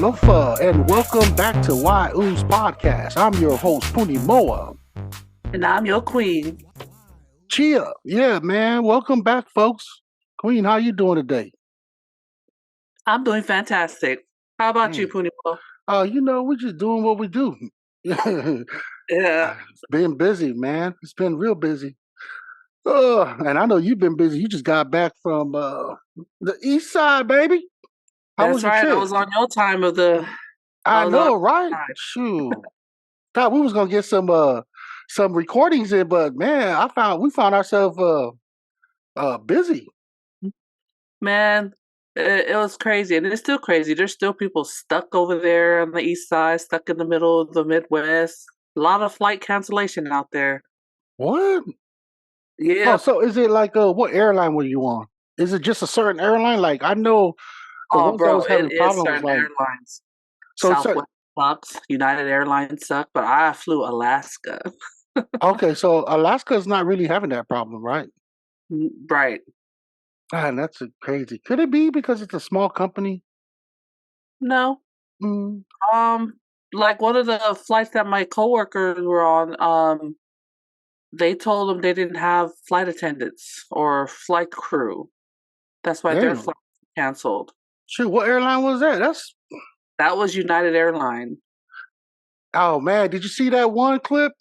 Alofa, and welcome back to whyuce podcast. I'm your host, Puni Moa. And I'm your queen. Chia, yeah, man. Welcome back, folks. Queen, how you doing today? I'm doing fantastic. How about you, Man, Puni Moa? we're just doing what we do. Yeah, It's been busy, man. It's been real busy. And I know you've been busy. You just got back from the east side, baby. How was that's your right. I trip? was on your time of the. I I was on know, right? your time. Shoot. Thought we was gonna get some recordings in, but man, we found ourselves busy. Man, it was crazy, and it's still crazy. There's still people stuck over there on the east side, stuck in the middle of the Midwest. A lot of flight cancellation out there. What? Oh, Yep. so is it like what airline were you on? Is it just a certain airline? Like I know the Oh, ones that bro, was it having is problems, certain like airlines. so it's certain. Southwest sucks. United Airlines suck, but I flew Alaska. Okay, so Alaska's not really having that problem, right? Right. And that's crazy. Could it be because it's a small company? No. Mm, Um, like one of the flights that my coworkers were on, they told them they didn't have flight attendants or flight crew. That's why their damn. flight was canceled. Shoot, what airline was that? That's That was United Airlines. oh man, did you see that one clip?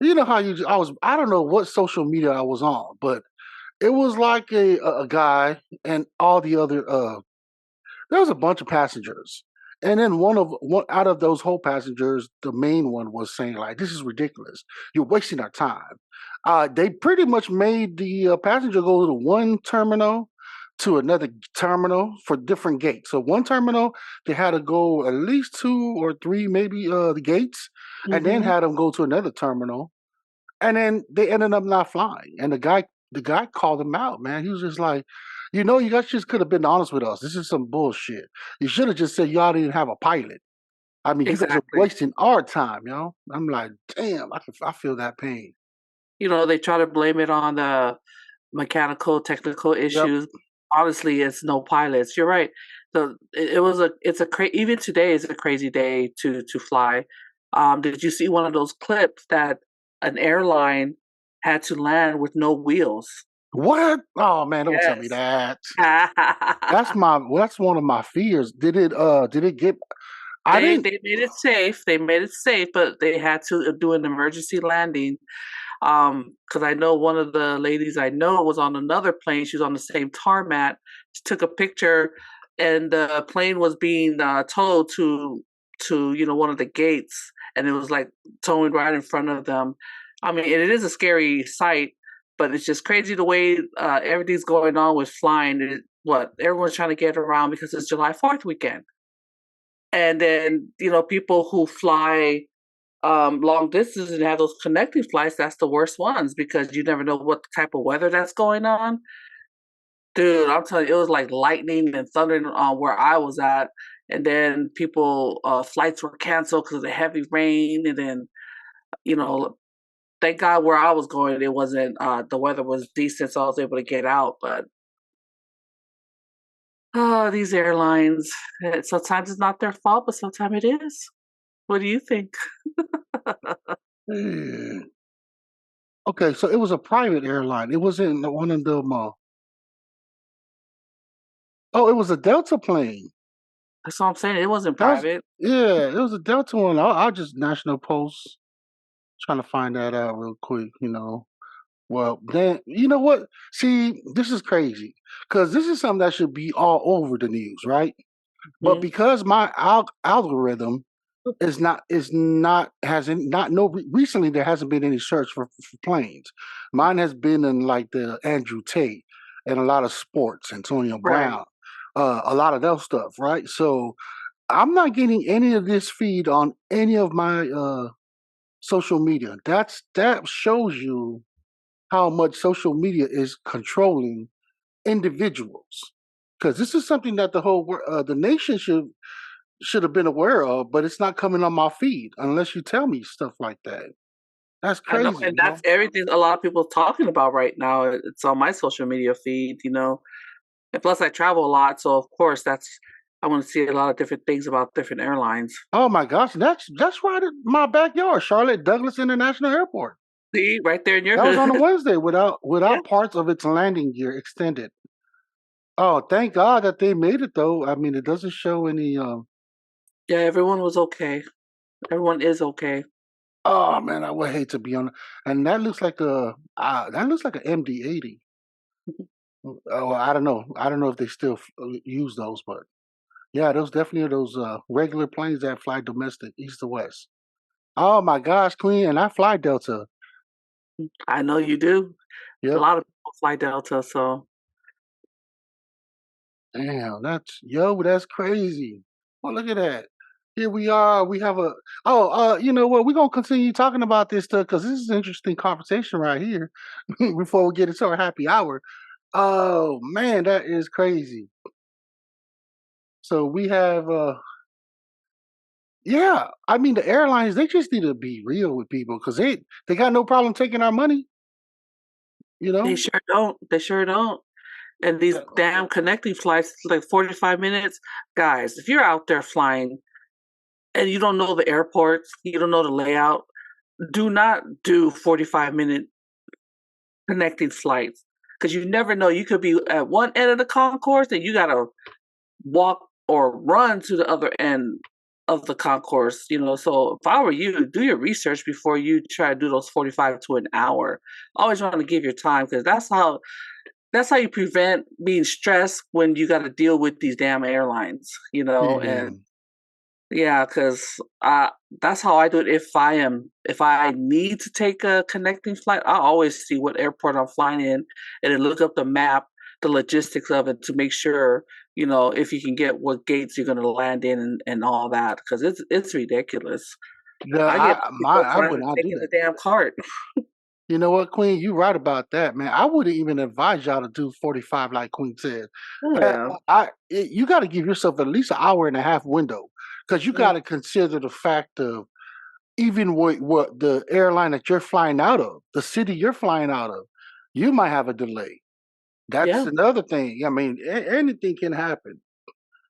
You know how I don't know what social media I was on, but it was like a guy and all the other there was a bunch of passengers. And then one out of those whole passengers, the main one was saying like, "This is ridiculous. You're wasting our time." They pretty much made the passenger go to one terminal to another terminal for different gates. So one terminal they had to go at least two or three, maybe the gates, and then Hmm. had them go to another terminal, and then they ended up not flying. And the guy called him out, man. He was just like, you guys just could have been honest with us. This is some bullshit. You should have just said y'all didn't have a pilot. I mean, you guys are Exactly. wasting our time, I'm like, damn, I feel that pain. They try to blame it on the mechanical, technical Yep. issues. Honestly, it's no pilots. You're right. So it's even today is a crazy day to fly. Did you see one of those clips that an airline had to land with no wheels? What? Oh man, don't tell me Yes. that. That's one of my fears. Did it get I They didn't they made it safe. They made it safe, but they had to do an emergency landing. Because I know one of the ladies I know was on another plane. She was on the same tarmac. She took a picture, and the plane was being towed to one of the gates, and it was like towing right in front of them. I mean, it is a scary sight, but it's just crazy the way everything's going on with flying. What everyone's trying to get around because it's July 4th weekend. And then, people who fly long distance and have those connecting flights, that's the worst ones because you never know what type of weather that's going on. Dude, I'm telling you, it was like lightning and thundering on where I was at. And then flights were canceled because of the heavy rain. And then, you know, thank God where I was going, it wasn't, the weather was decent, so I was able to get out. But, oh, these airlines, sometimes it's not their fault, but sometimes it is. What do you think? Hmm. Okay, so it was a private airline. It wasn't one of them oh, it was a Delta plane. That's what I'm saying. It wasn't That's private. yeah, it was a Delta one. I'll just National Post trying to find that out real quick. Well, then you know what? See, this is crazy because this is something that should be all over the news, right? But Mhm. because my algorithm is not hasn't not no recently there hasn't been any search for planes. Mine has been in like the Andrew Tate and a lot of sports, Antonio Right. Brown, a lot of those stuff, right? So I'm not getting any of this feed on any of my social media. That shows you how much social media is controlling individuals. Because this is something that the nation should have been aware of, but it's not coming on my feed unless you tell me stuff like that. That's I know, crazy, and that's everything a lot of people talking about right now. It's on my social media feed. And plus I travel a lot, so of course I want to see a lot of different things about different airlines. Oh my gosh, that's right in my backyard, Charlotte Douglas International Airport. See, right there in your That was on a hood. Wednesday without Yeah. parts of its landing gear extended. Oh, thank God that they made it though. I mean, it doesn't show any. Yeah, everyone was okay. Everyone is okay. Oh man, I would hate to be on. And that looks like a MD-80. Oh, I don't know. I don't know if they still use those, but yeah, those definitely are those regular planes that fly domestic, east to west. Oh my gosh, Queen, and I fly Delta. I know you do. A Yep. lot of people fly Delta, so Damn, that's crazy. Oh, look at that. Here we are. We have a you know what? We're gonna continue talking about this stuff because this is an interesting conversation right here before we get into our happy hour. Oh man, that is crazy. So we have yeah, I mean the airlines, they just need to be real with people because they got no problem taking our money, you they know? sure don't. They sure don't. And these Yeah. damn connecting flights, like 45 minutes. Guys, if you're out there flying and you don't know the airports, you don't know the layout, do not do 45-minute connecting flights because you never know. You could be at one end of the concourse and you got to walk or run to the other end of the concourse, So if I were you, do your research before you try to do those 45 to an hour. Always want to give your time because that's how you prevent being stressed when you got to deal with these damn airlines, Yeah. and yeah, because that's how I do it. If I need to take a connecting flight, I always see what airport I'm flying in, and then look up the map, the logistics of it to make sure if you can get what gates you're going to land in and all that. Because it's ridiculous. The I get people I would running, not do taking that. the damn cart. You know what, Queen? You right about that, man. I wouldn't even advise y'all to do 45 like Queen said. Yeah, You got to give yourself at least an hour and a half window because you mm, got to consider the fact of even what the airline that you're flying out of, the city you're flying out of, you might have a delay. That's yeah. another thing. I mean, anything can happen.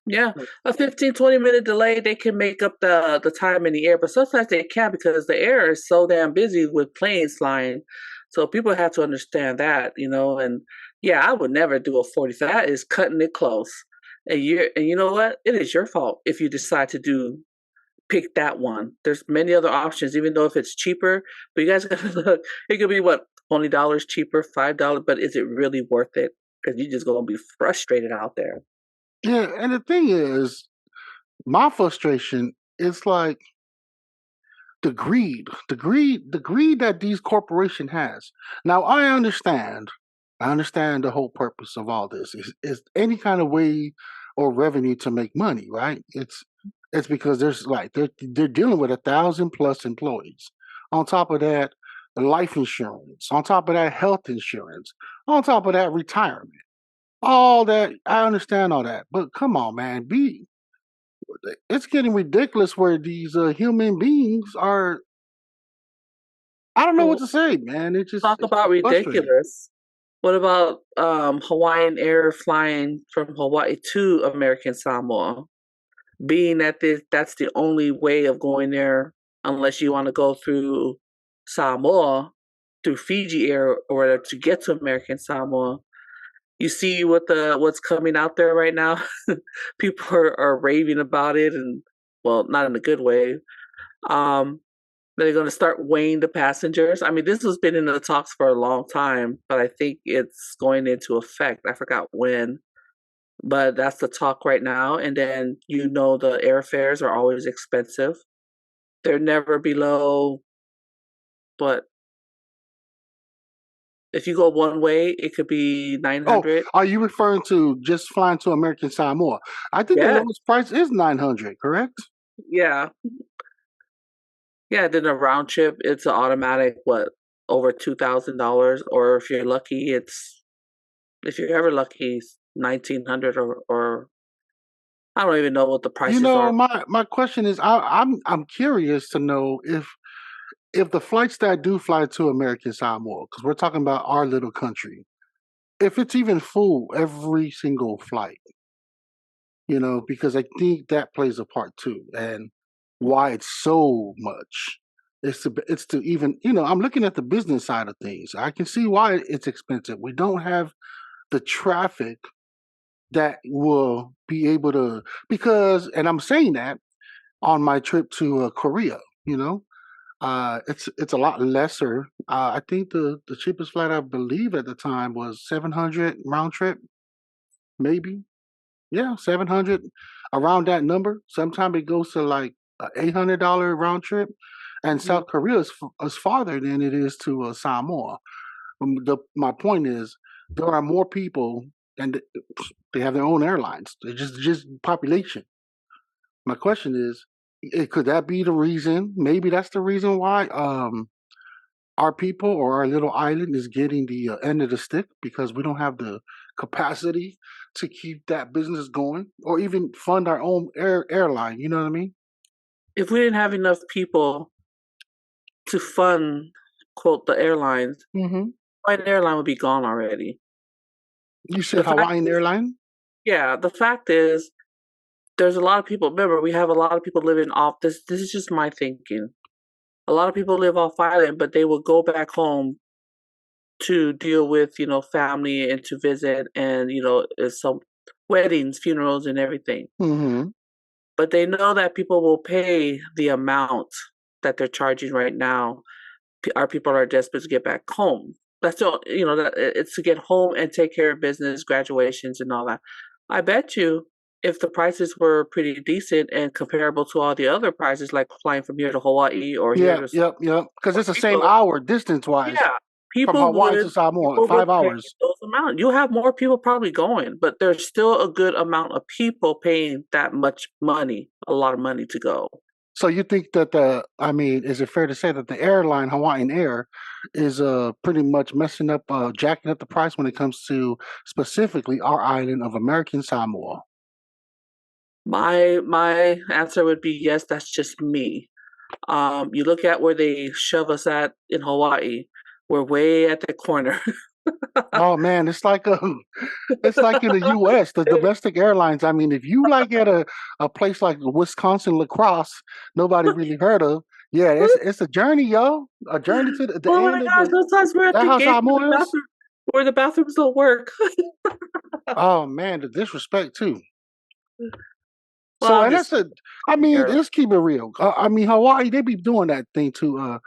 Yeah, a 15-20 minute delay, they can make up the time in the air, but sometimes they can't because the air is so damn busy with planes flying. So people have to understand that. And yeah, I would never do a 40. That is cutting it close. And you know what? It is your fault if you decide to pick that one. There's many other options, even though if it's cheaper. But you guys gotta look. It could be what, $20 cheaper, $5, but is it really worth it? Because you're just gonna be frustrated out there. Yeah, and the thing is, my frustration is like the greed that these corporation has. Now I understand the whole purpose of all this is any kind of way or revenue to make money, right? It's because there's like they're dealing with 1,000+ employees. On top of that, life insurance. On top of that, health insurance. On top of that, retirement. All that I understand all that, but come on, man, be it's getting ridiculous where these human beings are I don't know what Well, to say, man. talk It's about just frustrating. ridiculous. What about Hawaiian Air flying from Hawaii to American Samoa? Being that that's the only way of going there, unless you want to go through Samoa, through Fiji Air or whatever to get to American Samoa. You see what's coming out there right now. People are raving about it, and well, not in a good way. Um, they're going to start weighing the passengers. I mean, this has been in the talks for a long time, but I think it's going into effect. I forgot when, but that's the talk right now. And then the airfares are always expensive. They're never below, but if you go one way, it could be Oh, 900. are you referring to just flying to American Samoa? I think the Yeah, lowest price is 900, correct? yeah, yeah. Then a round trip, it's an automatic what, over $2,000, or if you're ever lucky, it's 1,900, or I don't even know what the You prices know, are. my question is, I'm curious to know if the flights that do fly to American Samoa, because we're talking about our little country, if it's even full every single flight. because I think that plays a part too, and why it's so much. It's to even I'm looking at the business side of things. I can see why it's expensive. We don't have the traffic that will be able to and I'm saying that on my trip to Korea. You know, it's a lot lesser. I think the cheapest flight I believe at the time was 700 round trip, maybe. Yeah, 700 around that number. Sometimes it goes to like a $800 round trip, and Mhm. South Korea is farther than it is to Samoa. My point is there are more people, and they have their own airlines. They just population. My question is, could that be the reason? Maybe that's the reason why our people or our little island is getting the end of the stick because we don't have the capacity to keep that business going or even fund our own airline. You know what I mean? If we didn't have enough people to fund, quote, the airlines, Hmm. white airline would be gone already. You The said fact Hawaiian is, airline? yeah, the fact is, there's a lot of people. Remember, we have a lot of people living off this. This is just my thinking. A lot of people live off island, but they will go back home to deal with, family and to visit and, some weddings, funerals, and everything. Hmm. But they know that people will pay the amount that they're charging right now. Our people are desperate to get back home. That's all, that it's to get home and take care of business, graduations, and all that. I bet you if the prices were pretty decent and comparable to all the other prices, like flying from here to Hawaii or here Yeah, to yep, yep. Because Puerto it's the same Rico, hour distance wise yeah, from people Hawaii would to Samoa, people would 5 pay hours. those amounts. You have more people probably going, but there's still a good amount of people paying that much money, a lot of money to go. So you think that is it fair to say that the airline Hawaiian Air is pretty much messing up, jacking up the price when it comes to specifically our island of American Samoa? My answer would be yes, that's just me. You look at where they shove us at in Hawaii, we're way at the corner. Oh man, it's like it's like in the U.S. the domestic airlines. I mean, if you like at a place like Wisconsin Lacrosse, nobody really heard of. Yeah, it's a journey, yo. A journey to the Oh my end of gosh, the. sometimes we're Is at that the how gate Samoa is? where the bathrooms don't work. Oh man, the disrespect too. Well, So, I'm and just that's I mean, airline. let's keep it real. I mean, Hawaii, they be doing that thing to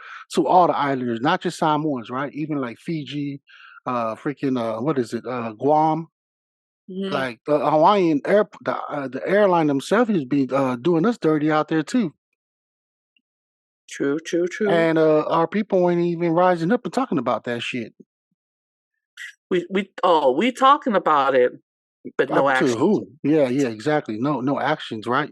all the islanders, not just Samoans, right? Even like Fiji, freaking, what is it, Guam. Mhm. Like the Hawaiian the airline themselves is be doing us dirty out there too, True, true, true. and our people ain't even rising up and talking about that shit. We talking about it, but no Up to action. who? Yeah, yeah, exactly. No actions, right?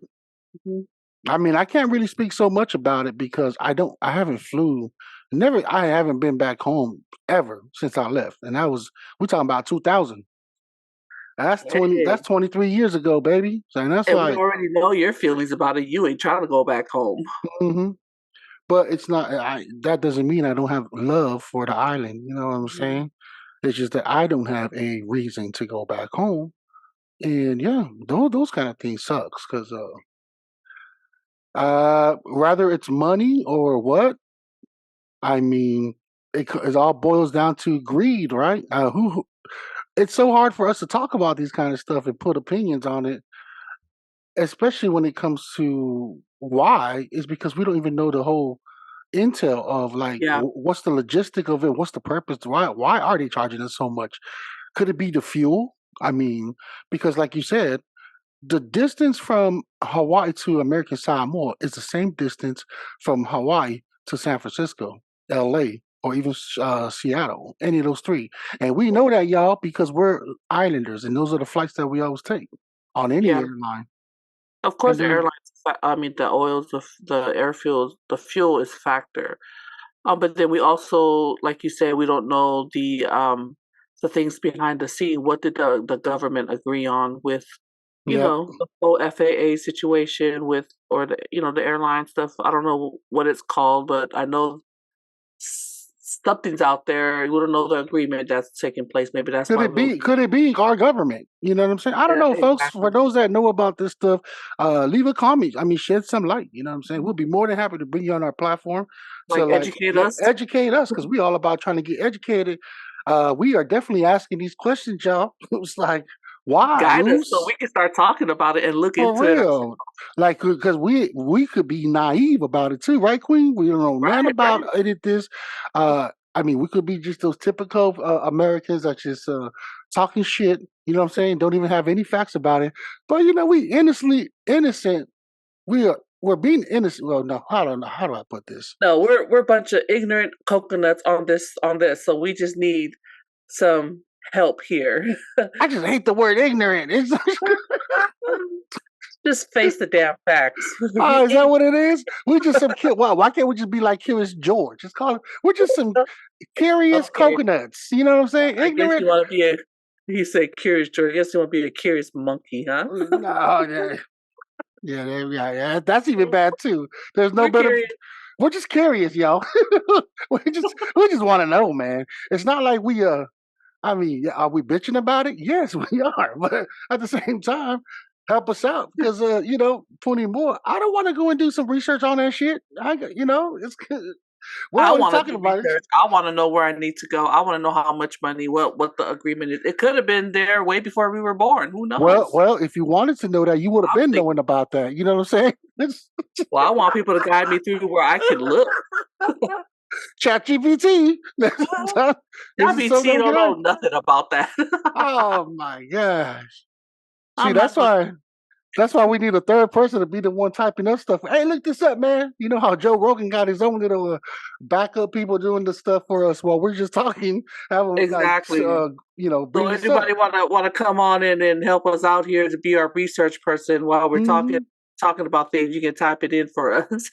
Mhm. I mean, I can't really speak so much about it because I haven't I haven't been back home ever since I left, and we talking about 2000. That's Hey, 23 years ago, baby. And that's and we like, already know your feelings about it. You ain't trying to go back home. hmm but it's not. That doesn't mean I don't have love for the island. You know what I'm Mhm. saying? It's just that I don't have a reason to go back home, and yeah, those kind of things sucks because rather it's money or what. I mean, it all boils down to greed, right? It's so hard for us to talk about these kind of stuff and put opinions on it, especially when it comes to why, is because we don't even know the whole intel of like Yeah, what's the logistic of it, what's the purpose, why are they charging us so much? Could it be the fuel? I mean, because like you said, the distance from Hawaii to American Samoa is the same distance from Hawaii to San Francisco, LA, or even Seattle, any of those three. And we know that, y'all, because we're islanders, and those are the flights that we always take on any yeah. airline. Of And course, the then, airlines. I mean, the oils, the air fuels, the fuel is factor. But then we also, like you said, we don't know the things behind the scene. What did the government agree on with, yep, the whole FAA situation with, or the the airline stuff. I don't know what it's called, but I know something's out there. We don't know the agreement that's taking place. Maybe that's Could why it we'll. be? Could it be our government? You know what I'm saying? I don't Yeah, know, folks. For exactly. those that know about this stuff, leave a comment. I mean, shed some light. You know what I'm saying? We'll be more than happy to bring you on our platform to Like educate us, educate us because we all about trying to get educated. We are definitely asking these questions, y'all. It's like, why? guide us, so Who's we can start talking about it and look for into it real? Like, because we could be naive about it too, right, Queen? We don't know nothing Right, about right. any of this. I mean, we could be just those typical Americans that just talking shit. You know what I'm saying? Don't even have any facts about it. But you know, we innocent. We're being innocent. Well, no, I don't know. How do I put this? No, we're a bunch of ignorant coconuts on this. So we just need some help here. I just hate the word ignorant. It's Just face the damn facts. oh, is that what it is? We just some kid. Wow, why can't we just be like Curious George? Just call it. We're just some curious Okay, coconuts. You know what I'm saying? I guess you Ignorant. want to be a. He said curious, George. I guess you want to be a curious monkey, huh? No, yeah, yeah. That's even bad too. There's no We're better. curious. We're just curious, y'all. we just want to know, man. It's not like we I mean, yeah, are we bitching about it? Yes, we are. But at the same time, help us out because you know, Puni Moa. I don't want to go and do some research on that shit. You know, it's we're I always want to talking do about it. research. I want to know where I need to go. I want to know how much money, what the agreement is. It could have been there way before we were born. Who knows? Well, if you wanted to know that, you would have I'm been thinking. knowing about that. You know what I'm saying? It's Well, I want people to guide me through where I can look. Chat GPT. This is so WT gonna don't get know on. nothing about that. Oh my gosh. See, I'm not gonna. that's why we need a third person to be the one typing up stuff. Hey, look this up, man. You know how Joe Rogan got his own little backup people doing the stuff for us while we're just talking, having like, Exactly. So bring this up. anybody wanna come on in and help us out here to be our research person while we're talking Mhm. talking about things, you can type it in for us.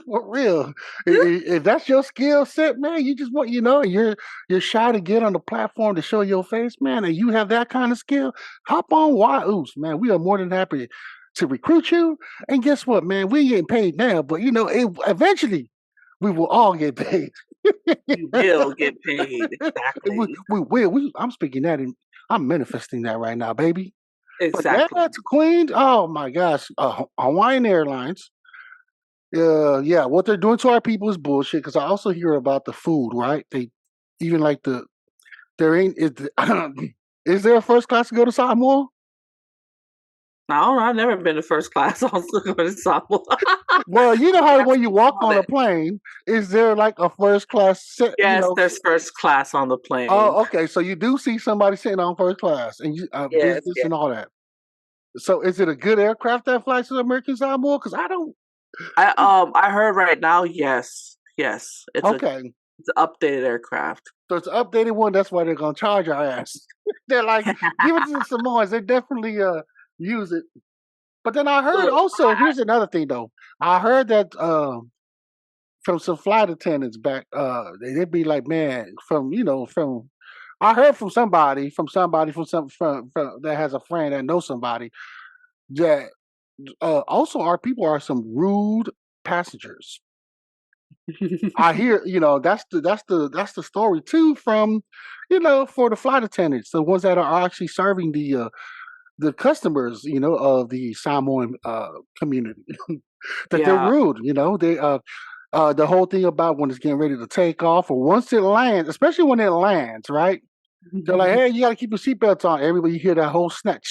For real. If that's your skill set, man, you just want you're shy to get on the platform to show your face, man, and you have that kind of skill. Hop on whyuce, man. We are more than happy to recruit you. And guess what, man? We ain't getting paid now, but eventually we will all get paid. You will get paid. Exactly. we will. I'm speaking that in. I'm manifesting that right now, baby. But yeah, Exactly. to Queen. Oh my gosh, Hawaiian Airlines. Yeah, what they're doing to our people is bullshit. Because I also hear about the food, right? They even like there ain't is there a first class to go to Samoa? No, I've never been to first class. I was looking for the Samoa. Well, you know how That's when you walk on on a it. plane, is there like a first class set? Yes, there's first class on the plane. Oh, okay. So you do see somebody sitting on first class and you Yes, business yes. and all that. So is it a good aircraft that flies to American Samoa? Because I don't. I heard right now, yes. Yes. Okay, It's an updated aircraft. so it's an updated one. That's why they're gonna charge our ass. They're like, give it to the Samoans. They definitely use it. But then I heard Look, also. Here's another thing though. I heard that from some flight attendants back. They'd be like, man, from from. I heard from somebody that has a friend that knows somebody that also our people are some rude passengers. I hear, that's the story too from, for the flight attendants, the ones that are actually serving the customers, of the Samoan community, that they're yeah. rude. The whole thing about when it's getting ready to take off or once it lands, especially when it lands, right? They're like, hey, you got to keep your seatbelts on. Everybody, you hear that whole snap.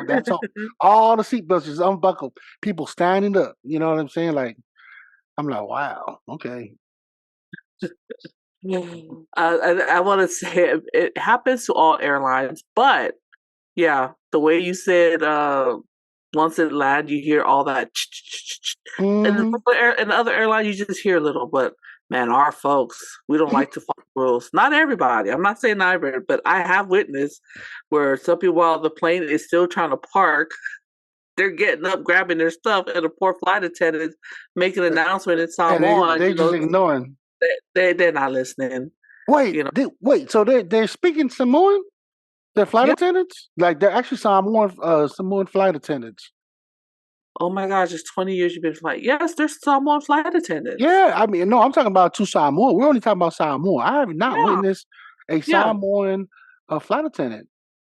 That's all. All the seatbelts is unbuckled. People standing up. You know what I'm saying? Like, I'm like, wow, okay. I want to say it happens to all airlines, but yeah, the way you said, once it land, you hear all that, and Hmm. in the other airline, you just hear a little. But man, our folks, we don't like to follow rules. Not everybody. I'm not saying not everybody, but I have witnessed where some people, while the plane is still trying to park, they're getting up, grabbing their stuff, and the poor flight attendants making an announcement in And they Samoa. they just ignoring. They're not listening. Wait, You know, wait. So they're speaking Samoan? They're flight yeah. attendants? Like they're actually Samoan flight attendants. Oh my gosh, it's 20 years you've been flying. Yes, there's Samoan flight attendants. Yeah, I mean, no, I'm talking about to Samoa. We're only talking about Samoa. I have not Yeah, witnessed a yeah, Samoan flight attendant.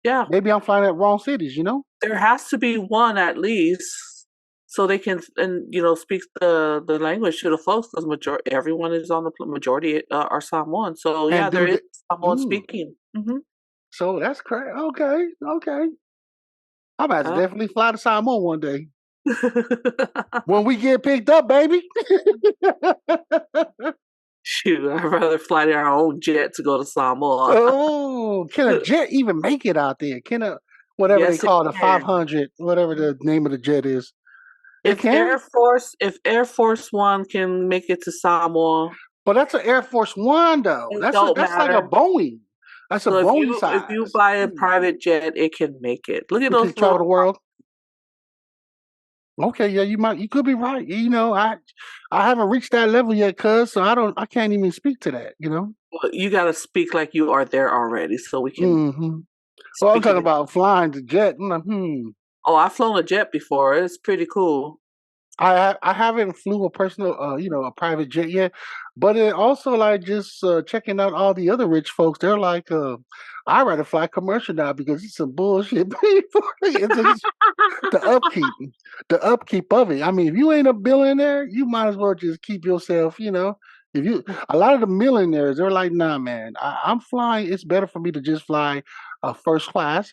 yeah. Maybe I'm flying at wrong cities, you know? There has to be one at least, so they can speak the language to the folks because everyone is on the majority are Samoan. So yeah, And there do is the Samoan speaking. so that's crazy. Okay, okay. I'm about to Uh, definitely fly to Samoa one day when we get picked up, baby. Shoot, I'd rather fly in our own jet to go to Samoa. Oh, can a jet even make it out there? Can a whatever they Yes, it call the can. 500, whatever the name of the jet is? It If can, Air Force One can make it to Samoa, but that's an Air Force One though. it don't That's like a matter. Boeing. That's a So if Boeing you size. buy a private jet, it can make it. Look at We can those travel the little. world. Okay, yeah, you could be right. You know, I haven't reached that level yet, cuz, so I can't even speak to that. You know. Well, you got to speak like you are there already, so we can Hmm. Well, I'm speak it. talking about flying the jet. I'm like, Oh, I've flown a jet before. It's pretty cool. I haven't flew a personal, a private jet yet, but it also like just checking out all the other rich folks. They're like, I rather fly commercial now because it's some bullshit. It's the upkeep, the upkeep of it. I mean, if you ain't a billionaire, you might as well just keep yourself. You know, if you a lot of the millionaires, they're like, nah, man, I'm flying. It's better for me to just fly first class.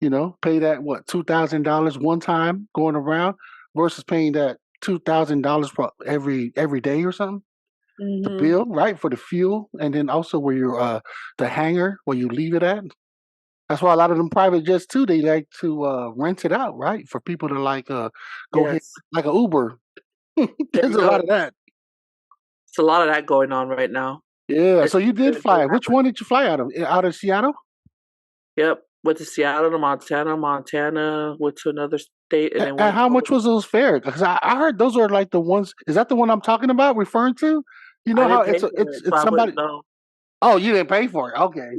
You know, pay that what $2,000 one time going around versus paying that $2,000 for every day or something. The Hmm. bill, right, for the fuel, and then also where you the hangar where you leave it at. That's why a lot of them private jets too. They like to rent it out, right, for people to like go hit Yes, like a Uber. there There's you a lot go. of that. It's a lot of that going on right now. Yeah. It's So you did good to fly. have Which it. one did you fly out of? Out of Seattle? Yep. Went to Seattle to Montana, went to another state, and then And went how over. much was those fares? Because I heard those are like the ones. Is that the one I'm talking about, referring to? You know I how didn't pay for it, so it's I somebody. wouldn't know. Oh, you didn't pay for it. Okay.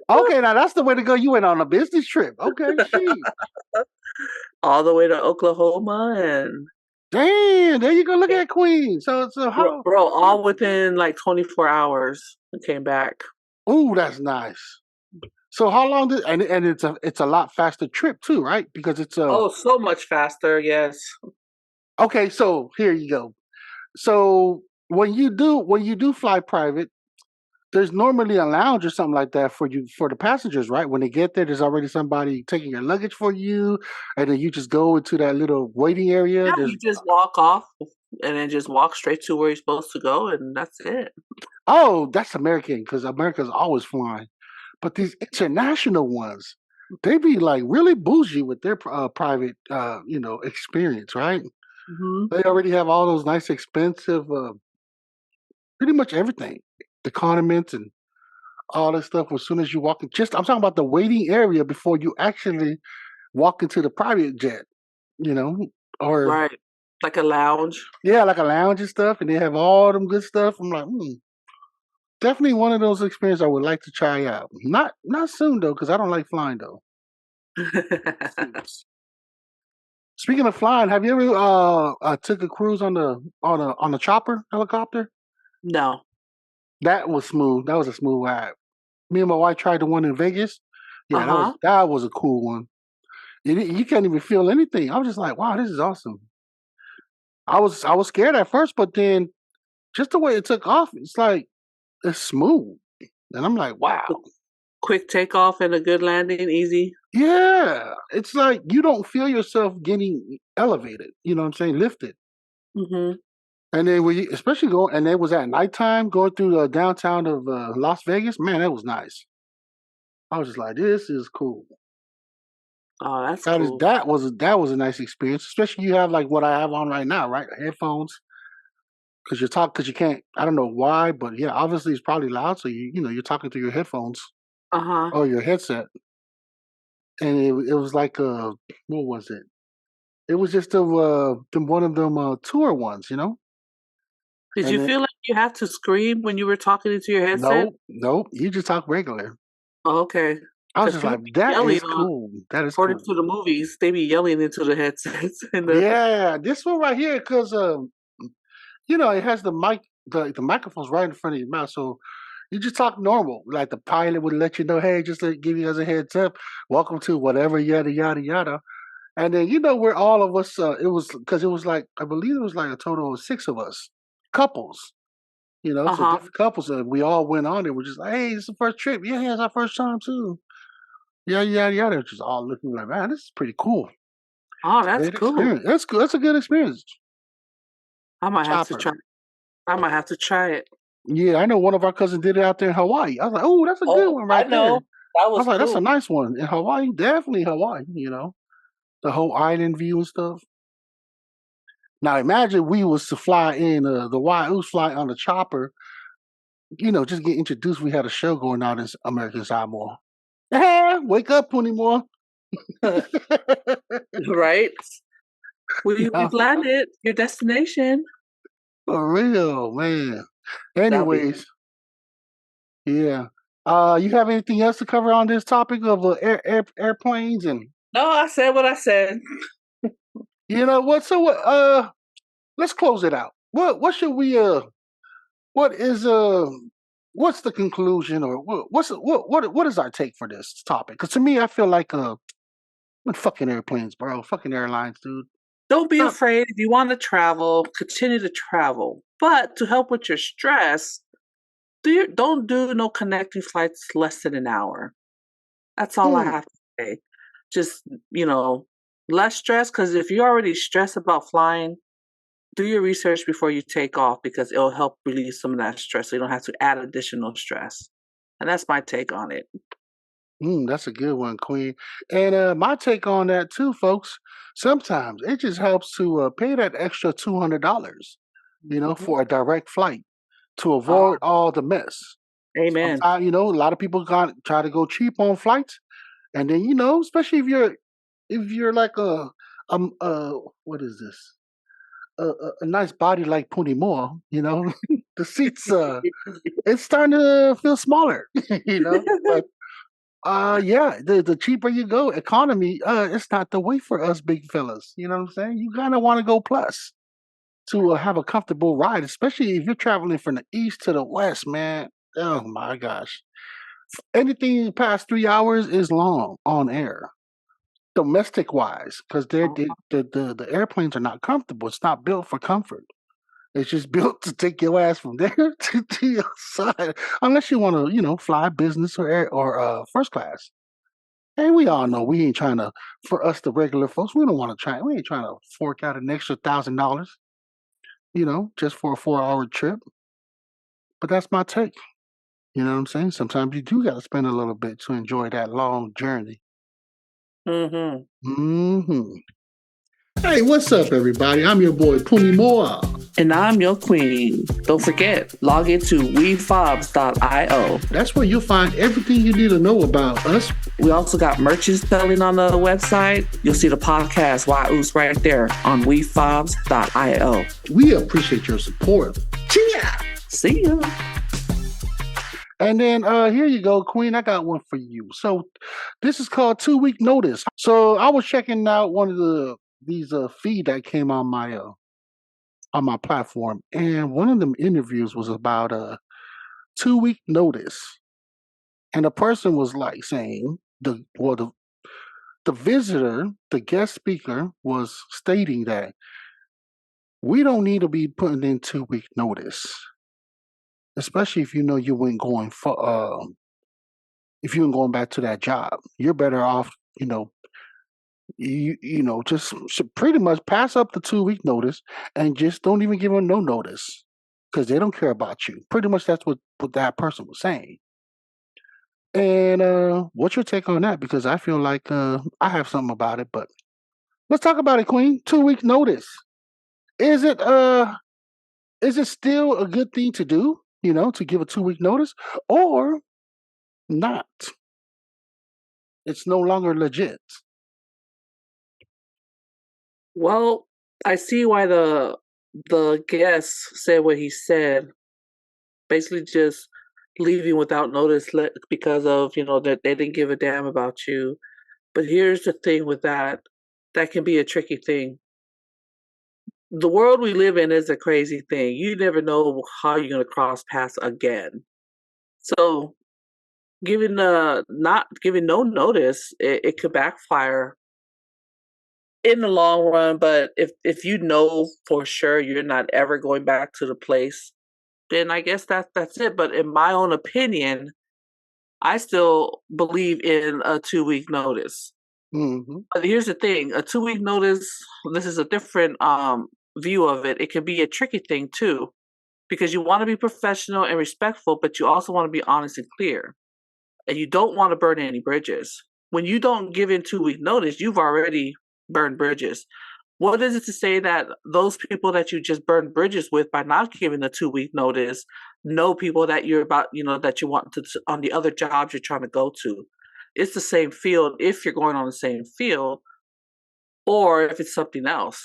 Okay, now that's the way to go. You went on a business trip. Okay, she. All the way to Oklahoma and Damn, there you go. Look at Queen. So how? bro, all within like 24 hours. I came back. Ooh, that's nice. So how long did and it's a lot faster trip too, right? Because it's a Oh, so much faster. Yes. okay. So here you go. So when you do fly private, there's normally a lounge or something like that for you for the passengers, right? When they get there, there's already somebody taking your luggage for you, and then you just go into that little waiting area. Yeah, There's you just walk off and then just walk straight to where you're supposed to go, and that's it. oh, that's American because America's always flying. But these international ones, they be like really bougie with their private, experience, right? Hmm. They already have all those nice, expensive, pretty much everything, the condiments and all that stuff. As soon as you walk in, just I'm talking about the waiting area before you actually walk into the private jet, you know, or Right. Like a lounge. yeah, like a lounge and stuff, and they have all them good stuff. I'm like, definitely one of those experiences I would like to try out. Not soon though, because I don't like flying though. Speaking of flying, have you ever took a cruise on the chopper helicopter? No. That was smooth. That was a smooth ride. Me and my wife tried the one in Vegas. Yeah, Uh-huh. that was a cool one. You can't even feel anything. I was just like, wow, this is awesome. I was scared at first, but then just the way it took off, it's like it's smooth, and I'm like, wow, Quick takeoff and a good landing, easy. yeah. It's like you don't feel yourself getting elevated. You know what I'm saying? Lifted. Hmm. And then especially going, and it was at nighttime going through the downtown of Las Vegas. Man, that was nice. I was just like, this is cool. Oh, that's cool. That was a nice experience, especially you have like what I have on right now, right? Headphones, because you can't. I don't know why, but yeah, obviously it's probably loud, so you're talking through your headphones Uh-huh. or your headset, and it was like what was it? It was just one of them tour ones, Did and you then feel like you had to scream when you were talking into your headset? nope, you just talk regular. Oh, okay. I was Because just people like, be that yelling is on, cool. That is according cool. to the movies, they be yelling into the headsets and the. Yeah, this one right here, because it has the mic, the microphone's right in front of your mouth, so you just talk normal. Like the pilot would let you know, hey, just to give you guys a heads up, welcome to whatever, yada yada yada. And then where all of us, it was because it was like I believe it was like a total of 6 of us, couples. Uh So huh. different couples, and we all went on it. We're just like, hey, it's the first trip. Yeah, it's our first time too. Yeah, yada yada. Just all looking like, man, this is pretty cool. Oh, It's a that's great cool. experience. That's good. That's a good experience. I might have to Chopper. try. I might have to try it. Yeah, I know one of our cousins did it out there in Hawaii. I was like, oh, that's a good Oh, one I right there. know. That I was was like, that's a cool. nice one. In Hawaii, definitely Hawaii, the whole island view and stuff. Now imagine we was to fly in the whyuce fly on the chopper, just get introduced. We had a show going on in American Samoa. Hey, wake up, Puni Moa. Right? We Yeah, landed your destination. for real, man. That'll be. Anyways, yeah. You have anything else to cover on this topic of airplanes and No, I said what I said. you know what? So let's close it out. What should we what is what's the conclusion or what is our take for this topic? Because to me, I feel like fucking airplanes, bro, fucking airlines, dude. Don't be Stop. afraid. If you want to travel, continue to travel. But to help with your stress, don't do no connecting flights less than an hour. That's all I Mm, have to say. Just, less stress, because if you're already stressed about flying, do your research before you take off because it'll help release some of that stress so you don't have to add additional stress. And that's my take on it. that's a good one, Queen. And my take on that too, folks. Sometimes it just helps to pay that extra $200, Mhm. for a direct flight to Uh, avoid all the mess. amen. Sometimes, a lot of people got try to go cheap on flights, and then especially if you're like what is this? A nice body like Puni Moa, the seats it's starting to feel smaller, But yeah, the cheaper you go, economy, it's not the way for us big fellas. You know what I'm saying? You kind of want to go plus to have a comfortable ride, especially if you're traveling from the east to the west, man. Oh my gosh. Anything past 3 hours is long on air, domestic wise, because the airplanes are not comfortable. It's not built for comfort. It's just built to take your ass from there to your side, unless you want to, fly business or air or first class. And we all know we ain't trying to. For us, the regular folks, we don't want to try. We ain't trying to fork out an extra $1,000, just for a 4 hour trip. But that's my take. You know what I'm saying? Sometimes you do got to spend a little bit to enjoy that long journey. Hmm. Hmm. Hey, what's up, everybody? I'm your boy Puni Moa. And I'm your queen. Don't forget, log into wefobz.io. That's where you'll find everything you need to know about us. We also got merches selling on the website. You'll see the podcast whyuce right there on wefobz.io. We appreciate your support. Cheer! See ya. And then here you go, Queen. I got one for you. So this is called 2 week notice. So I was checking out one of these feed that came on my platform, and one of them interviews was about a 2 week notice, and the person was like saying the visitor, the guest speaker, was stating that we don't need to be putting in 2 week notice, especially if you know you ain't going for if you ain't going back to that job. You're better off, just pretty much pass up the 2 week notice and just don't even give them no notice because they don't care about you. Pretty much that's what that person was saying. And what's your take on that? Because I feel like I have something about it, but let's talk about it, Queen. 2 week notice. Is it still a good thing to do? To give a 2 week notice, or not? It's no longer legit. Well, I see why the guest said what he said. Basically, just leaving without notice because of, that they didn't give a damn about you. But here's the thing with that. That can be a tricky thing. The world we live in is a crazy thing. You never know how you're going to cross paths again. So giving not giving no notice, it could backfire in the long run. But if you know for sure you're not ever going back to the place, then I guess that's it. But in my own opinion, I still believe in a 2 week notice. Hmm. But here's the thing: a 2 week notice. This is a different view of it. It can be a tricky thing too, because you want to be professional and respectful, but you also want to be honest and clear, and you don't want to burn any bridges. When you don't give in 2 week notice, you've already burned bridges. What is it to say that those people that you just burned bridges with by not giving a 2 week notice know people that you're about, that you want to on the other jobs you're trying to go to? It's the same field if you're going on the same field, or if it's something else.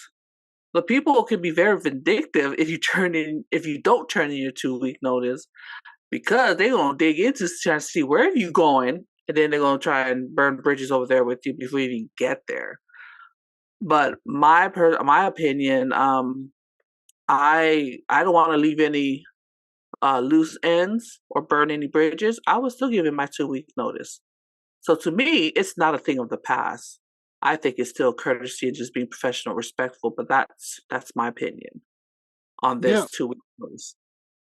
The people can be very vindictive if you don't turn in your 2 week notice, because they're gonna dig into trying to see where are you going, and then they're gonna try and burn bridges over there with you before you even get there. But my opinion, I don't want to leave any loose ends or burn any bridges. I was still giving my 2 week notice. So to me, it's not a thing of the past. I think it's still courtesy and just being professional, respectful. But that's my opinion on Yeah, this 2 week notice.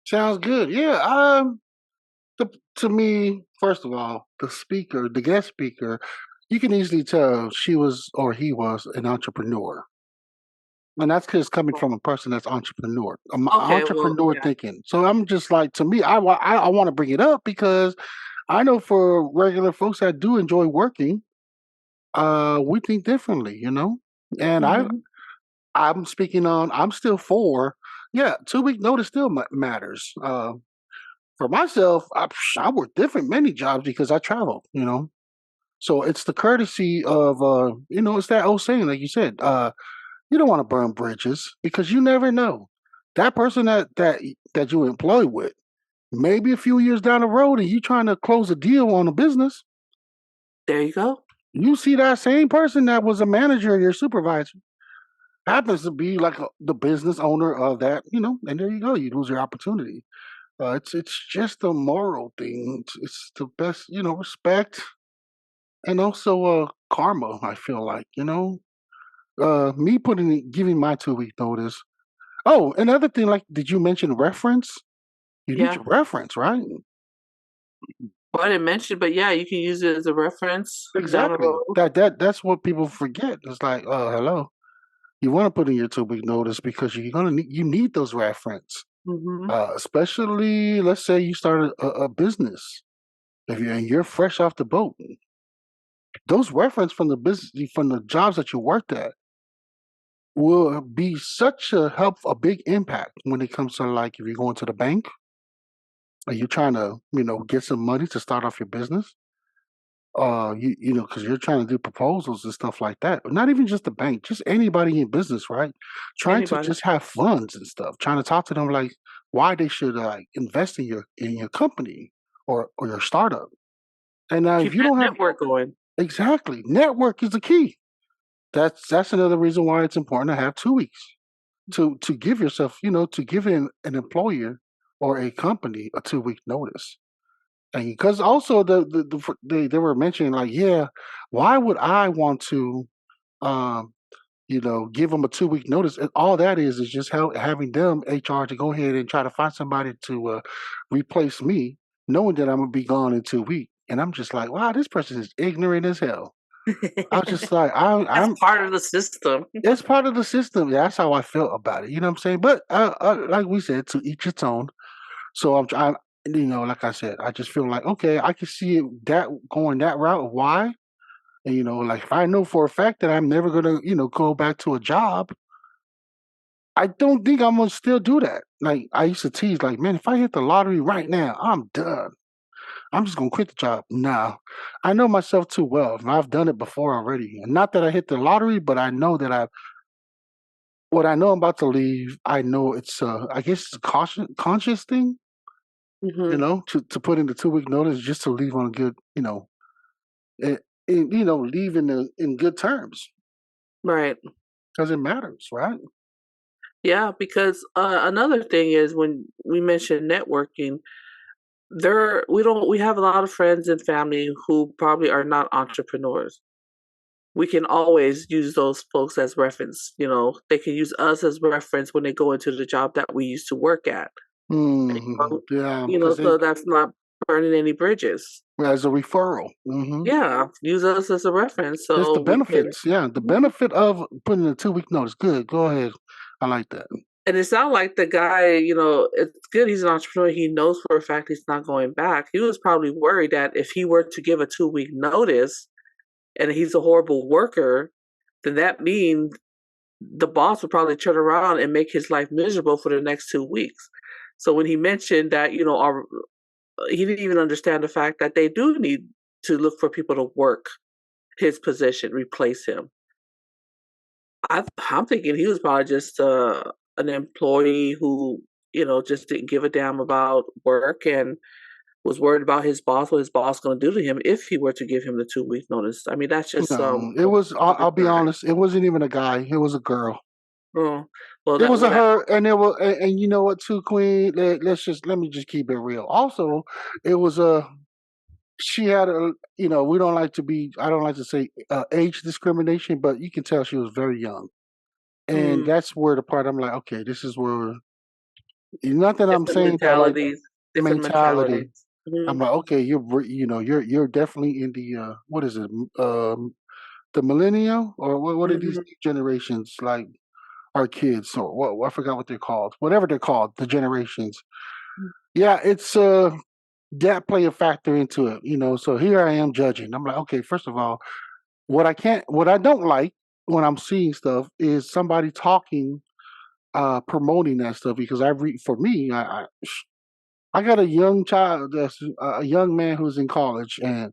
sounds good. Yeah. The, to me, first of all, the guest speaker, you can easily tell she was or he was an entrepreneur. And that's because coming from a person that's Okay, well, entrepreneur yeah. thinking. So I'm just like, to me, I want to bring it up because I know for regular folks that do enjoy working, we think differently, And Hmm. I'm still for, yeah, 2 week notice still matters. For myself, I work different many jobs because I travel. So it's the courtesy of, it's that old saying, like you said, you don't want to burn bridges because you never know. That person that you employ with, maybe a few years down the road, and you trying to close a deal on a business, There you go. you see that same person that was a manager or your supervisor happens to be like the business owner of that, and there you go. You lose your opportunity. It's just a moral thing. It's the best, respect and also karma. I feel like me giving my 2 week notice. Oh, another thing, like, did you mention reference? You need Yeah. your reference, right? Well, I didn't mention, but yeah, you can use it as a reference down the Exactly. road. That's what people forget. It's like, oh, hello. You want to put in your 2 week notice because you need those reference. Hmm. Especially, let's say you started a business. If you're fresh off the boat, those reference from the business from the jobs that you worked at will be such a big impact when it comes to, like, if you're going to the bank and you're trying to get some money to start off your business. Because you're trying to do proposals and stuff like that. But not even just the bank, just anybody in business, right? Trying to Anybody. just have funds and stuff. Trying to talk to them like why they should like invest in your company or your startup. And if Keep you that don't have network going. exactly network is the key. That's another reason why it's important to have 2 weeks to give yourself, to give an employer or a company a 2 week notice. And because also they were mentioning like, yeah, why would I want to, um, give them a 2 week notice? And all that is just having them HR to go ahead and try to find somebody to replace me, knowing that I'm gonna be gone in 2 weeks. And I'm just like, wow, this person is ignorant as hell. I was just like, That's I'm. part of the system. It's part of the system. Yeah, that's how I felt about it. You know what I'm saying? But like we said, to each its own. So I'm trying, like I said, I just feel like, okay, I can see it that going that route. Why? And like if I know for a fact that I'm never gonna, go back to a job, I don't think I'm gonna still do that. Like I used to tease, like, man, if I hit the lottery right now, I'm done. I'm just gonna quit the job. Nah, I know myself too well. And I've done it before already. And not that I hit the lottery, but I know that what I know I'm about to leave. I know it's, I guess it's a conscious thing. Mm-hmm. to put in the 2 week notice just to leave on a good, and, leave in good terms Right. because it matters, right? Yeah, because another thing is when we mention networking, we have a lot of friends and family who probably are not entrepreneurs. We can always use those folks as reference. They can use us as reference when they go into the job that we used to work at. Hmm. Um, Yeah, because so that's not burning any bridges. as a referral. Yeah, use us as a reference Just the so we can. benefits. Yeah, the Mhm. benefit of putting a 2 week notice. Good. Go ahead. I like that. And it's not like the guy, it's good he's an entrepreneur. He knows for a fact he's not going back. He was probably worried that if he were to give a 2 week notice and he's a horrible worker, then that means the boss would probably turn around and make his life miserable for the next 2 weeks. So when he mentioned that, he didn't even understand the fact that they do need to look for people to work his position, replace him. I'm thinking he was probably just an employee who, just didn't give a damn about work and was worried about his boss, what his boss going to do to him if he were to give him the 2 week notice. I mean, that's just No, it one was. I'll be concern. honest. It wasn't even a guy. It was a girl. Oh, well, It that was a what her, and it was. And you know what, too, Queen. Let me just keep it real. Also, it was a. She had a. We don't like to be. I don't like to say age discrimination, but you can tell she was very young, and mm, that's where the part I'm like, okay, this is where. Not that I'm different saying that like mentalities, different mentality. mentalities. Hmm. I'm like, okay, you're definitely in the what is it? The millennial or what are these Hmm. new generations like? Our kids or what? I forgot what they're called. Whatever they're called, the generations. Yeah, it's that play a factor into it. So here I am judging. I'm like, okay, first of all, what I don't like when I'm seeing stuff is somebody talking, promoting that stuff because for me, I got a young child that's a young man who's in college and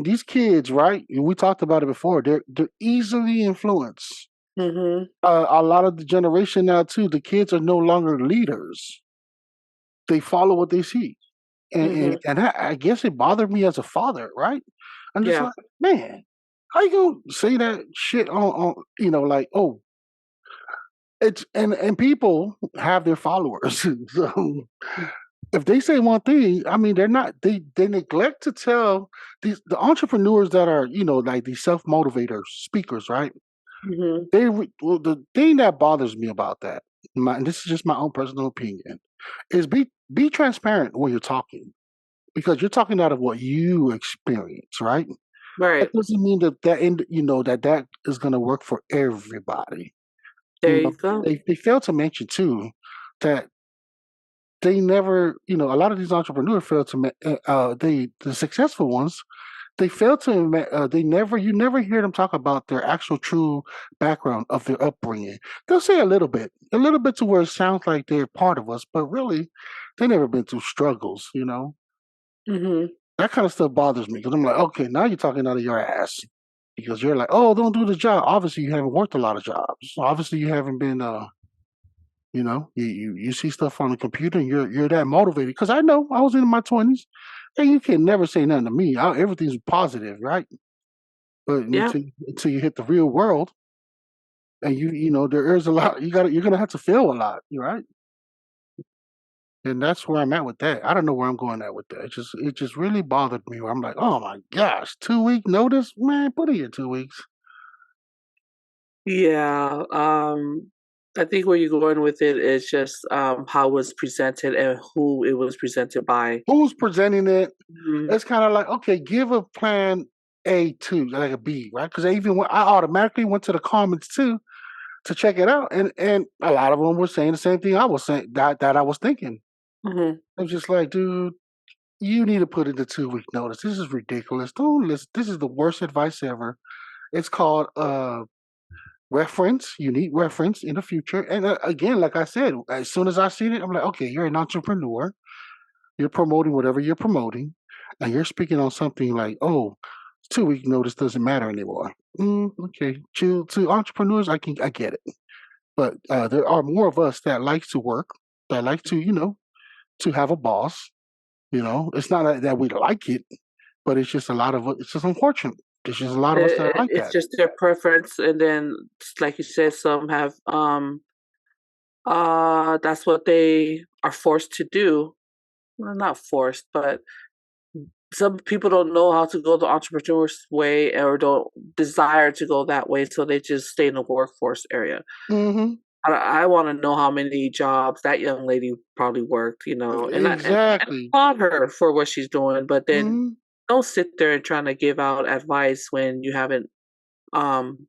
these kids, right? And we talked about it before. They're easily influenced. Hmm. A lot of the generation now too. The kids are no longer leaders. They follow what they see, Hmm. and I guess it bothered me as a father, right? I'm just Yeah. like, man, how you gonna say that shit on like, oh, it's and people have their followers. So if they say one thing, I mean, they neglect to tell the entrepreneurs that are like these self motivators speakers, right? Hmm. Well, the thing that bothers me about that, and this is just my own personal opinion, is be transparent when you're talking because you're talking out of what you experience, right? That Right. doesn't mean that is going to work for everybody. There You know, you go. they fail to mention too that they never, a lot of these entrepreneurs fail to, the successful ones, they fail to, they never, you never hear them talk about their actual true background of their upbringing. They'll say a little bit to where it sounds like they're part of us, but really, they never been through struggles. Hmm. That kind of stuff bothers me because I'm like, okay, now you're talking out of your ass because you're like, oh, don't do the job. Obviously, you haven't worked a lot of jobs. Obviously, you haven't been, you see stuff on the computer and you're that motivated. Because I know I was in my 20s, and you can never say nothing to me. Everything's positive, right? But Yeah. until you hit the real world, and there is a lot. You're gonna have to fail a lot, right? And that's where I'm at with that. I don't know where I'm going at with that. It just really bothered me. Where I'm like, oh my gosh, 2 week notice, man. Put in your 2 weeks. Yeah. I think where you're going with it is just how it was presented and who it was presented by. Who's presenting it? Mhm. It's kind of like, okay, give a plan A too, like a B, right? Because I automatically went to the comments too to check it out, and a lot of them were saying the same thing I was saying that I was thinking. Mhm. I'm just like, dude, you need to put in the 2 week notice. This is ridiculous. Don't listen. This is the worst advice ever. It's called reference. You need reference in the future. And again, like I said, as soon as I seen it, I'm like, okay, you're an entrepreneur. You're promoting whatever you're promoting, and you're speaking on something like, oh, 2 week notice doesn't matter anymore. Okay, to entrepreneurs, I get it, but there are more of us that like to work, that like to to have a boss. It's not that we like it, but it's just a lot of it's just unfortunate. There's just a lot of us that are like It's that. just their preference, and then, like you said, some have that's what they are forced to do. Well, not forced, but some people don't know how to go the entrepreneur's way or don't desire to go that way, so they just stay in the workforce area. Hmm. I want to know how many jobs that young lady probably worked, and Exactly. applaud her for what she's doing, but then Hmm. don't sit there and trying to give out advice when you haven't, um,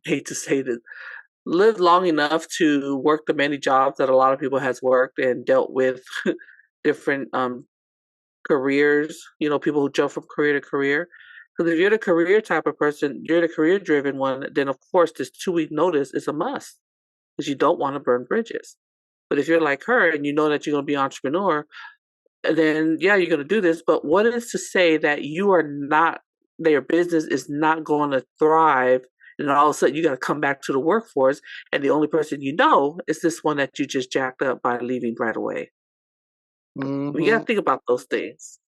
hate to say this, lived long enough to work the many jobs that a lot of people has worked and dealt with different careers, people who jump from career to career. Because if you're the career type of person, you're the career driven one, then of course this 2-week notice is a must because you don't want to burn bridges. But if you're like her and you know that you're going to be an entrepreneur, then yeah, you're going to do this. But what is to say that you are not, that your business is not going to thrive? And then all of a sudden you got to come back to the workforce. And the only person you know is this one that you just jacked up by leaving right away. We got Hmm. to think about those things.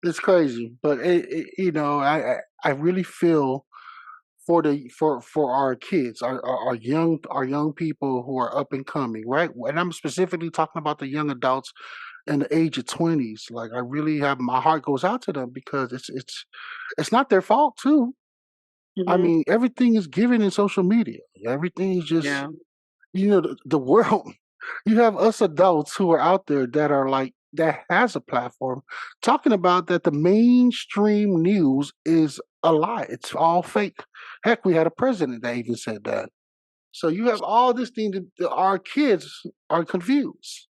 It's crazy, but I really feel for our kids, our young people who are up and coming, right? And I'm specifically talking about the young adults in the age of 20s. Like I really have my heart goes out to them because it's not their fault too. I Hmm. mean, everything is given in social media. Everything is just Yeah. the world. You have us adults who are out there that are like that has a platform talking about that the mainstream news is a lie. It's all fake. Heck, we had a president that even said that. So you have all this thing that our kids are confused.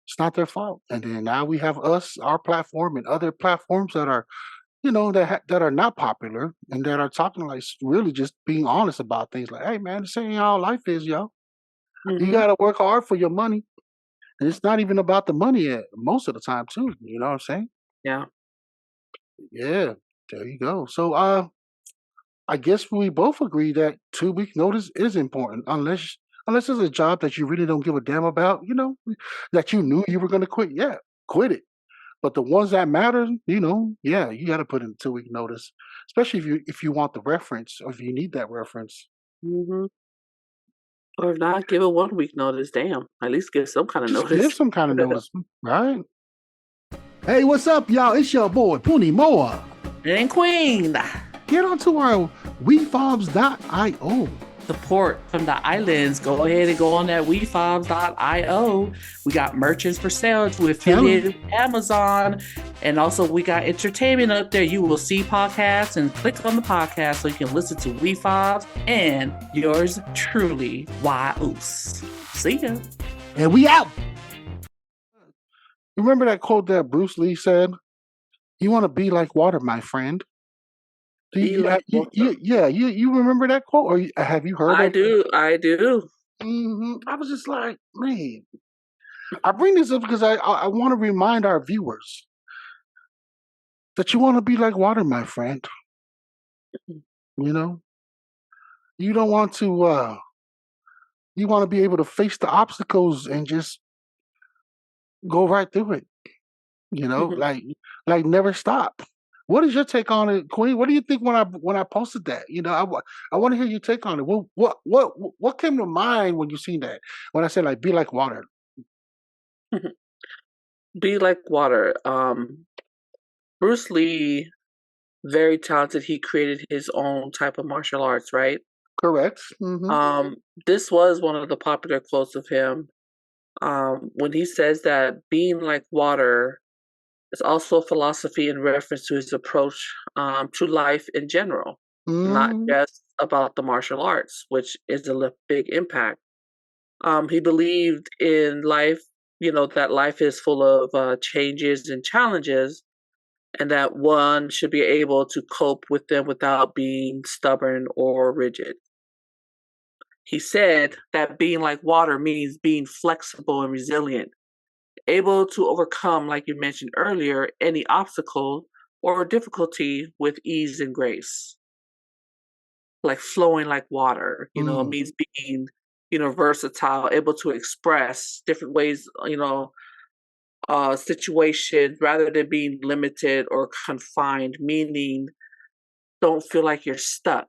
It's not their fault. And then now we have us, our platform, and other platforms that are, that are not popular and that are talking like really just being honest about things. Like, hey man, this ain't how life is, yo. You Hmm. got to work hard for your money. And it's not even about the money most of the time too. You know what I'm saying? Yeah. Yeah, there you go. So I guess we both agree that 2 week notice is important unless it's a job that you really don't give a damn about, that you knew you were gonna quit. Yeah, quit it. But the ones that matter, yeah, you gotta put in 2 week notice. Especially if you want the reference or if you need that reference. Hmm. Or if not, give a 1 week notice. Damn. At least give some kind of Just give notice. some kind of notice, right? Hey, what's up, y'all? It's your boy, Puni Moa. And Queen. Get onto our wefobz.io. Support from the islands. Go ahead and go on that wefobz.io. We got merchants for sale. We're Tell them. affiliated with Amazon. And also we got entertainment up there. You will see podcasts and click on the podcast so you can listen to WeFobz and yours truly, whyuce. See ya. And we out. Remember that quote that Bruce Lee said? You want to be like water, my friend. Do Be you, like water. yeah, you remember that quote, or have you heard I of? do. I do. I was just like, man. I bring this up because I want to remind our viewers that you want to be like water, my friend. You know, you don't want to. You want to be able to face the obstacles and just go right through it. Like never stop. What is your take on it, Queen? What do you think when I posted that? I want to hear your take on it. What came to mind when you seen that? When I said like be like water. Be like water. Bruce Lee, very talented. He created his own type of martial arts, right? Correct. Mm-hmm. Um, this was one of the popular quotes of him. When he says that being like water is also a philosophy in reference to his approach to life in general, not Mm-hmm. just about the martial arts, which is a big impact. He believed in life, that life is full of changes and challenges, and that one should be able to cope with them without being stubborn or rigid. He said that being like water means being flexible and resilient, able to overcome, like you mentioned earlier, any obstacle or difficulty with ease and grace. Like flowing like water, it Mm. means being versatile, able to express different ways, situations rather than being limited or confined, meaning don't feel like you're stuck.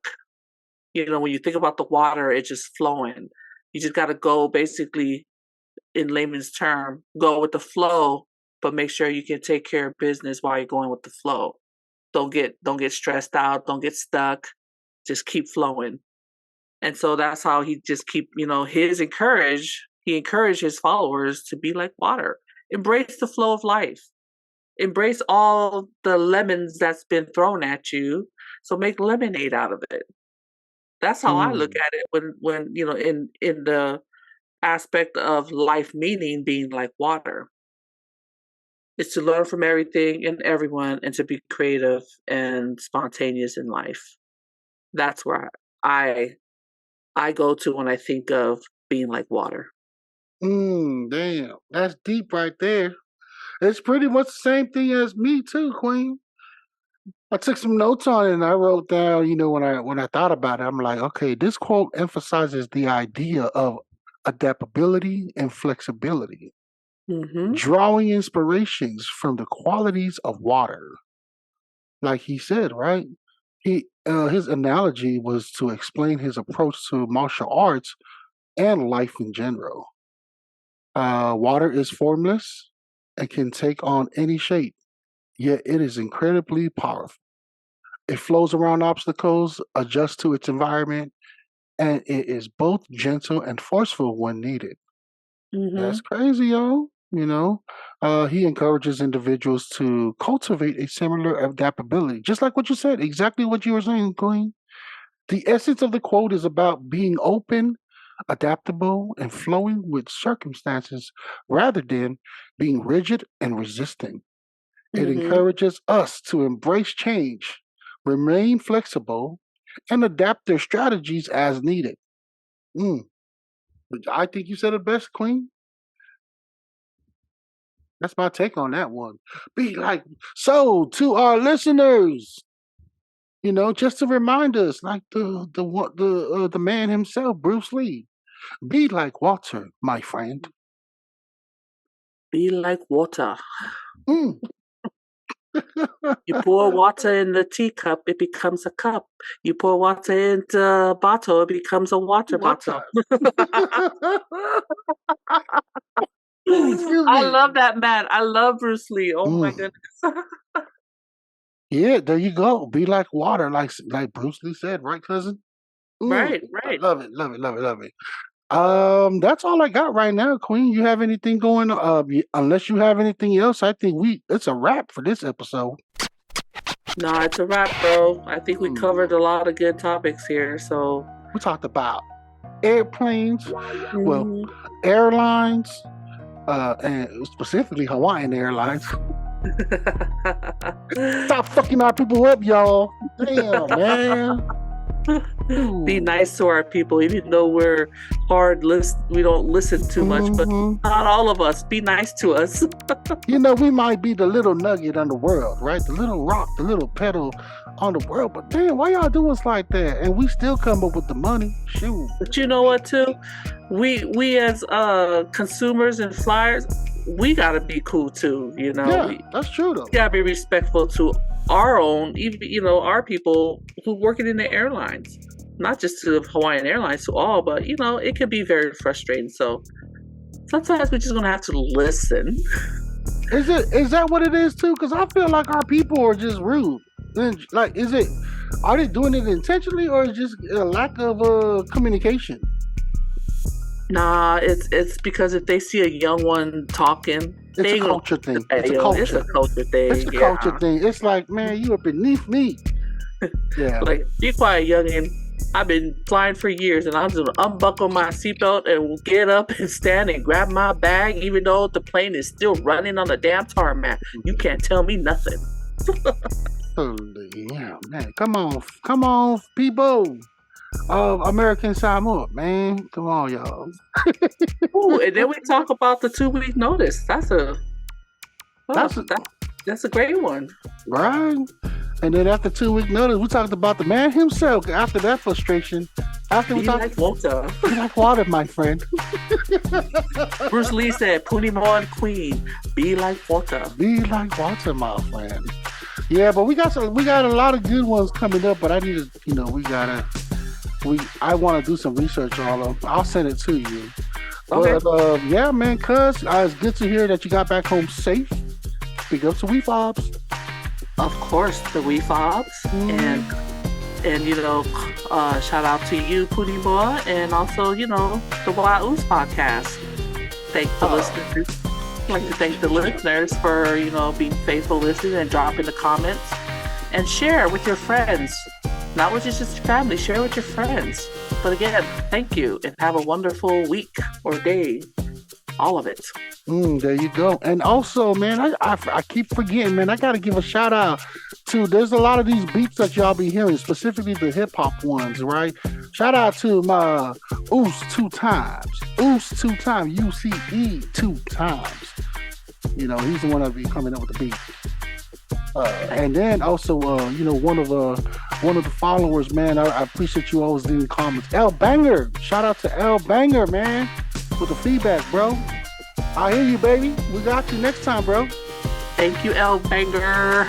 When you think about the water, it's just flowing. You just got to go, basically, in layman's term, go with the flow, but make sure you can take care of business while you're going with the flow. Don't get stressed out. Don't get stuck. Just keep flowing. And so that's how he just keep, he encouraged his followers to be like water. Embrace the flow of life. Embrace all the lemons that's been thrown at you. So make lemonade out of it. That's how I look at it when in the aspect of life meaning being like water. It's to learn from everything and everyone and to be creative and spontaneous in life. That's where I go to when I think of being like water. Damn. That's deep right there. It's pretty much the same thing as me too, Queen. I took some notes on it and I wrote down, when I thought about it, I'm like, okay, this quote emphasizes the idea of adaptability and flexibility, drawing inspirations from the qualities of water. Like he said, right? His analogy was to explain his approach to martial arts and life in general. Water is formless and can take on any shape, yet it is incredibly powerful. It flows around obstacles, adjusts to its environment, and it is both gentle and forceful when needed. That's crazy, yo. He encourages individuals to cultivate a similar adaptability, just like what you said, exactly what you were saying, Queen. The essence of the quote is about being open, adaptable, and flowing with circumstances rather than being rigid and resisting. It encourages us to embrace change, remain flexible, and adapt their strategies as needed. I think you said it best, Queen. That's my take on that one. Be like, so to our listeners, just to remind us, like the man himself, Bruce Lee, be like water, my friend. Be like water. Mm. You pour water in the teacup, it becomes a cup. You pour water into a bottle, it becomes a water bottle. I love that man. I love Bruce Lee. Oh my goodness. Yeah, there you go. Be like water, like Bruce Lee said, right, cousin? Right. I love it. That's all I got right now, Queen. You have anything going? Unless you have anything else, I think it's a wrap for this episode. No, it's a wrap, bro. I think we covered a lot of good topics here. So we talked about airplanes, well, airlines, and specifically Hawaiian Airlines. Stop fucking our people up, y'all. Damn, man. Be nice to our people, even though we're we don't listen too much, but not all of us. Be nice to us. We might be the little nugget on the world, right? The little rock, the little pedal on the world. But damn, why y'all do us like that? And we still come up with the money. Shoot. But you know what, too? We as consumers and flyers, we gotta be cool too. Yeah, that's true though. We gotta be respectful to our own, even our people who working in the airlines, not just to Hawaiian Airlines, to all, but it can be very frustrating. So sometimes we're just gonna have to listen. Is that what it is too? Because I feel like our people are just rude. Like, are they doing it intentionally, or is it just a lack of communication? Nah, it's because if they see a young one talking, it's a culture thing. It's a culture thing. It's a culture thing. It's like, man, you are beneath me. Yeah. Like, be quiet, youngin'. I've been flying for years, and I'm just gonna unbuckle my seatbelt and get up and stand and grab my bag, even though the plane is still running on the damn tarmac. You can't tell me nothing. Yeah, man. Come on, people. American Samoa, man. Come on, y'all. Ooh, and then we talk about the 2-week notice. That's a great one. Right. And then after 2-week notice, we talked about the man himself. After that frustration, After we Be talk, like Walter. be like water, my friend. Bruce Lee said, Puni Moa and Queen, be like water. Be like water, my friend. Yeah, but we got a lot of good ones coming up. But I need to, I want to do some research on them. I'll send it to you. Okay. But yeah, man, cuz it's good to hear that you got back home safe. Big up to WEFOBZ. Of course, the WEFOBZ. And shout out to you, Puni Moa, and also, the whyuce podcast. Thank the listeners. I'd like to thank the listeners for, being faithful listeners and dropping the comments. And share with your friends. Not with just your family, share with your friends. But again, thank you and have a wonderful week or day. All of it. There you go. And also, man, I keep forgetting, man, I got to give a shout out to, there's a lot of these beats that y'all be hearing, specifically the hip hop ones, right? Shout out to my whyuce 2 times. whyuce 2 times. UCE 2 times. He's the one that be coming up with the beat. And then also, one of the followers, man, I appreciate you always leaving comments. L Banger, shout out to L Banger, man, with the feedback, bro. I hear you, baby. We got you next time, bro. Thank you, L Banger.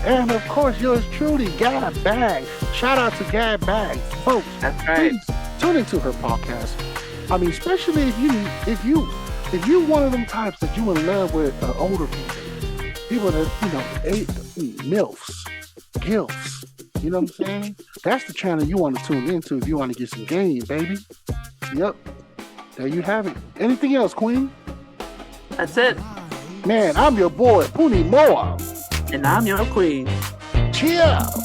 And of course, yours truly, Gab Bag. Shout out to Gab Bag, folks. That's right. Please tune into her podcast. I mean, especially if you one of them types that you in love with older people that MILFs, GILFs. You know what I'm saying? That's the channel you want to tune into if you want to get some game, baby. Yep. There you have it. Anything else, Queen? That's it. Man, I'm your boy, Puni Moa. And I'm your queen. Cheers.